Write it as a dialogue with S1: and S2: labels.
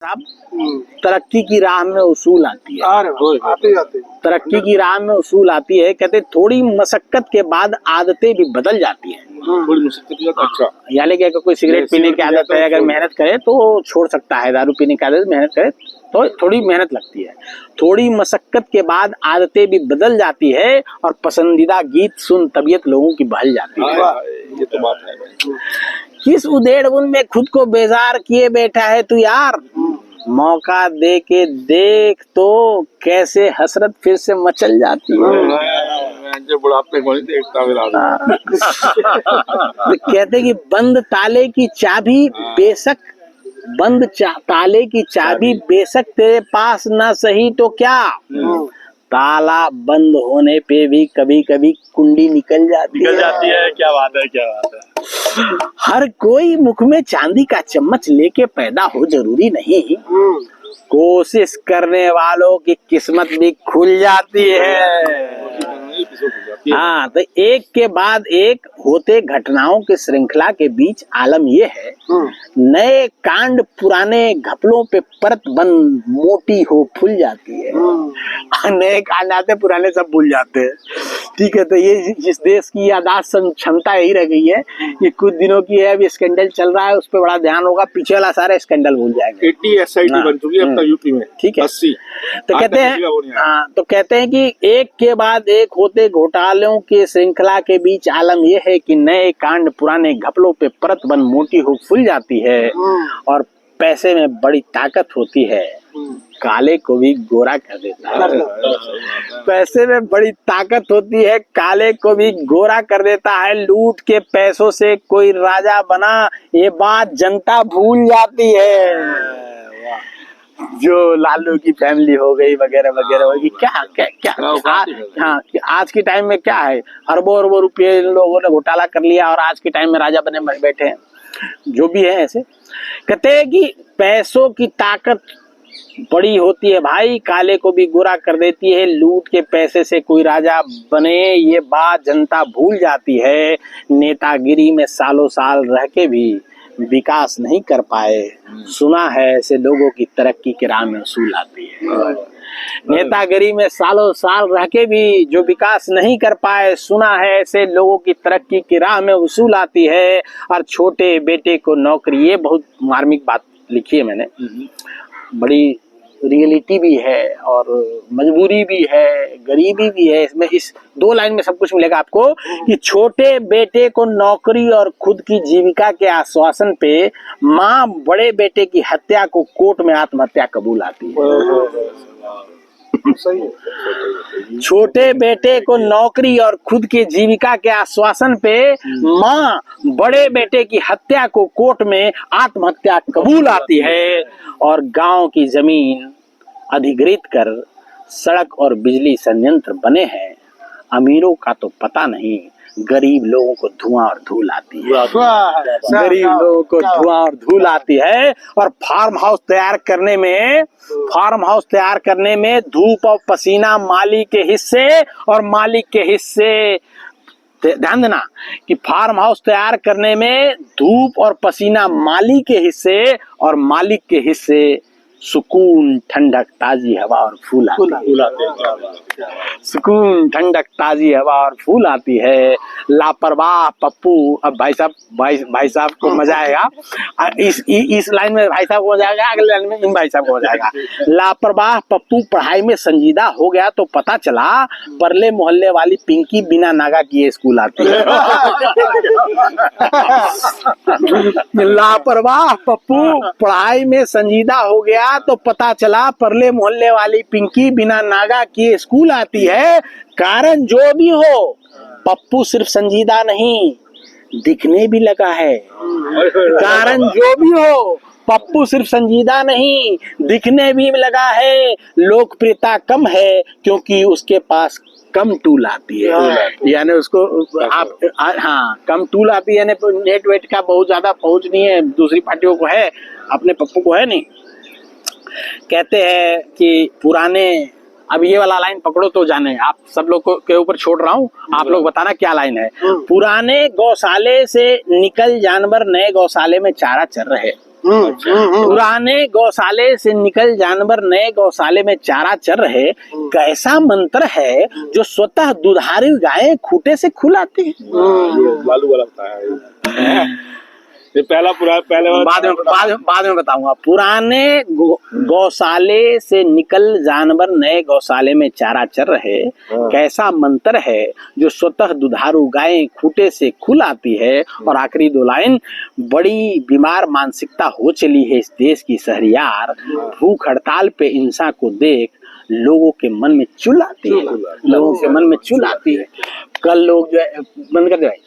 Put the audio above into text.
S1: साहब तरक्की की राह में उसूल आती है।
S2: आते
S1: तरक्की की राह में उसूल आती है, कहते थोड़ी मशक्कत के बाद आदतें भी बदल जाती हैं।
S2: थोड़ी मुश्किल। अच्छा,
S1: यानी कि अगर कोई सिगरेट पीने की आदत है, अगर मेहनत करे तो वो छोड़ सकता है। दारू पीने की आदत मेहनत करे तो थोड़ी मेहनत लगती है। थोड़ी मशक्कत के बाद आदतें भी बदल जाती है और पसंदीदा गीत सुन तबीयत लोगों की बहल जाती है।
S2: ये तो बात है।
S1: किस उधेड़बुन में खुद को बेजार किए बैठा है तू यार, मौका दे के देख तो कैसे हसरत फिर से मचल जाती है।
S2: जो बुढ़ापे को नहीं देखता मेरा।
S1: तो कहते कि बंद ताले की चाबी बेशक ताले की चाबी बेशक तेरे पास ना सही तो क्या, ताला बंद होने पे भी कभी कभी कुंडी निकल जाती है।
S2: क्या बात है, क्या बात है।
S1: हर कोई मुख में चांदी का चम्मच लेके पैदा हो जरूरी नहीं, कोशिश करने वालों की किस्मत भी खुल जाती है। हाँ, तो एक के बाद एक होते घटनाओं की श्रृंखला के बीच आलम यह है, नए कांड पुराने घपलों पे परत बंद मोटी हो फूल जाती है। नए कांड आते पुराने सब भूल जाते हैं। ठीक है, तो ये जिस देश की याददाश्त क्षमता यही रह गई है कि कुछ दिनों की है, अभी स्कैंडल चल रहा है, उस पर बड़ा ध्यान होगा, पीछे वाला सारा स्कैंडल भूल जाएंगे।
S2: 80 SIT बन चुकी है अब तक यूपी में।
S1: ठीक है,
S2: 80
S1: तो कहते हैं तो कहते हैं कि एक के बाद एक होते घोटालों की श्रृंखला के बीच आलम यह है कि नए कांड पुराने घपलों पे परत बन मोटी हो फूल जाती है और पैसे में बड़ी ताकत होती है, काले को भी गोरा कर देता है। पैसे में बड़ी ताकत होती है, काले को भी गोरा कर देता है। लूट के पैसों से कोई राजा बना, ये बात जनता भूल जाती है। जो लालू की फैमिली हो गई वगैरह वगैरह होगी, क्या क्या क्या हाँ, आज के टाइम में क्या है, अरबों अरबों रुपये इन लोगों ने घोटाला कर लिया और आज के टाइम में राजा बने बैठे हैं। जो भी है ऐसे कहते हैं कि पैसों की ताकत बड़ी होती है भाई, काले को भी गोरा कर देती है। लूट के पैसे से कोई राजा बने, ये बात जनता भूल जाती है। नेतागिरी में सालों साल रह के भी विकास नहीं कर पाए, सुना है ऐसे लोगों की तरक्की की राह में उसूल आती है। नेतागिरी में सालों साल रह के भी जो विकास नहीं कर पाए, सुना है ऐसे लोगों की तरक्की की राह में उसूल आती है। और छोटे बेटे को नौकरी, ये बहुत मार्मिक बात लिखी है मैंने, बड़ी रियलिटी भी है और मजबूरी भी है, गरीबी भी है इसमें। इस 2 लाइन में सब कुछ मिलेगा आपको कि छोटे बेटे को नौकरी और खुद की जीविका के आश्वासन पे माँ बड़े बेटे की हत्या को कोर्ट में आत्महत्या कबूल आती है। छोटे बेटे को नौकरी और खुद की जीविका के आश्वासन पे माँ बड़े बेटे की हत्या को कोर्ट में आत्महत्या कबूल आती है और गांव की जमीन अधिग्रहित कर सड़क और बिजली संयंत्र बने हैं। अमीरों का तो पता नहीं, गरीब लोगों को धुआं और धूल आती है। गरीब लोगों को धुआं और धूल आती है। और फार्म हाउस तैयार करने में धूप और पसीना मालिक के हिस्से और मालिक के हिस्से, ध्यान देना कि फार्म हाउस तैयार करने में धूप और पसीना मालिक के हिस्से और मालिक के हिस्से सुकून ठंडक ताजी हवा और फूल आते हैं। सुकून ठंडक ताजी हवा और फूल आती है। लापरवाह पप्पू, अब भाई साहब को मजा आएगा। इस लाइन में भाई साहब को मजा आएगा, अगले लाइन में इन भाई साहब को मजा आएगा। लापरवाह पप्पू पढ़ाई में संजीदा हो गया तो पता चला परले मोहल्ले वाली पिंकी बिना नागा किए स्कूल आती है। लापरवाह पप्पू पढ़ाई में संजीदा हो गया तो पता चला परले मोहल्ले वाली पिंकी बिना नागा किए स्कूल आती है। कारण जो भी हो, पप्पू सिर्फ संजीदा नहीं दिखने भी लगा है। कारण जो भी हो, पप्पू सिर्फ संजीदा नहीं दिखने भी लगा है। लोकप्रियता कम है क्योंकि उसके पास कम टूल आती है, यानी उसको कम टूल आती है, यानी नेट वेट का बहुत ज्यादा पहुंच नहीं है, दूसरी पार्टियों को है, अपने पप्पू को है नहीं। कहते हैं कि पुराने, अब ये वाला लाइन पकड़ो तो जाने, आप सब लोग के ऊपर छोड़ रहा हूँ, आप लोग बताना क्या लाइन है। पुराने गौशाले से निकल जानवर नए गौशाले में चारा चर रहे, पुराने गौशाले से निकल जानवर नए गौशाले में चारा चर रहे, कैसा मंत्र है जो स्वतः दुधारू गायें खूंटे से खुलाती है।
S2: ये लालू वाला बताया ये पहला पहले वाला
S1: बाद में बताऊंगा। पुराने गौशाले से निकल जानवर नए गौशाले में चारा चर रहे, कैसा मंत्र है जो स्वतः दुधारू गायें खूंटे से खुल आती है। और आखिरी दो लाइन, बड़ी बीमार मानसिकता हो चली है इस देश की शहरियार, भूख हड़ताल पे इंसान को देख लोगों के मन में चुल आती है, लोगों के मन में चुल आती है। कल लोग जो है, बंद कर दे भाई।